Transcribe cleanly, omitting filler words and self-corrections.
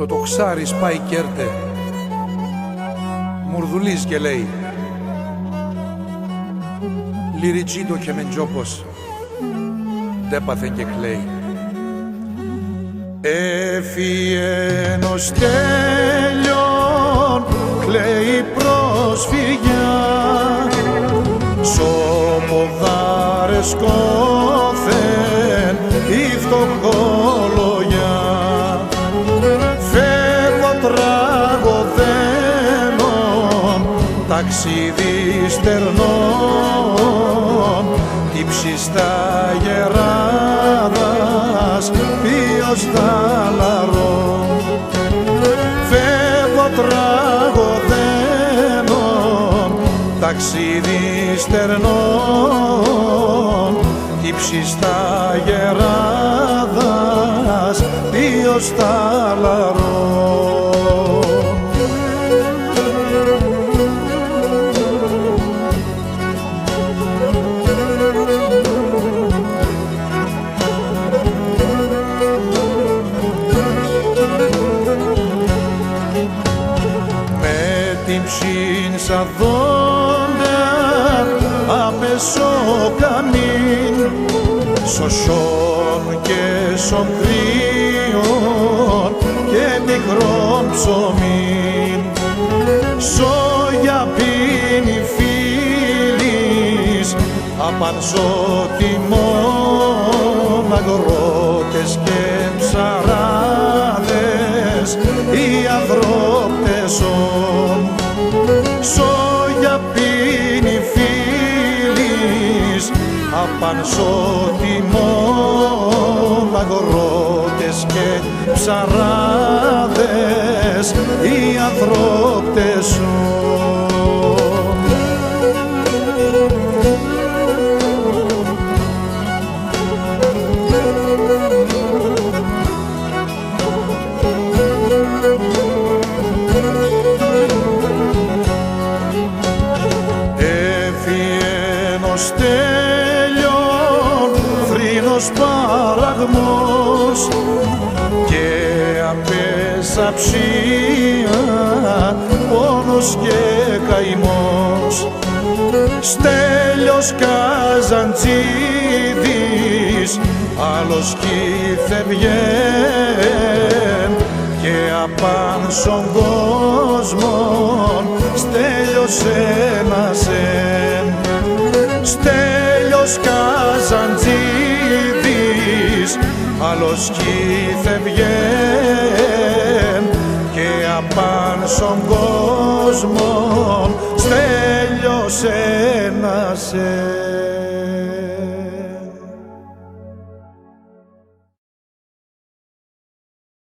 το τοξάρι σπάει κέρτε, μουρδουλής και λέει λυριτζίτο και μεντζόπος δε πάθεν και κλαίει. Έφυγε ενός τέλειον, κλαίει πρόσφυγια, σώποδάρες κόθεν η φτωχολογιά. Φεύγω τραγωδένων, ταξίδι στερνών, ύψιστα γεράδας ποιος θαλαρών. Φεύγω τραγωδένων, ταξίδι στερνών, ύψιστα γεράδας ποιος θαλαρών. Την ψήνσα δόντα απέσω καμήν, σωσόν και σοκρίων και μικρόν ψωμίν. Σόγια πίνει φίλης απανσότιμων, αγρότες και ψαράδες οι ανθρωπτεσόν. Σόγια πίνει φίλης απανσότιμων, αγρότες και ψαράδες οι ανθρωπτεσόν. Τέλειον θρήνος παραγμός και απέσα ψία, πόνος και καημός. Στέλιος Καζαντζίδης άλλος κυθευγέν και απάνσον κόσμον Στέλιος ένας εν. Στέλιος Καζαντζίδης άλλος κυθευγέν και απάνσον κόσμον Στέλιος ένας εν.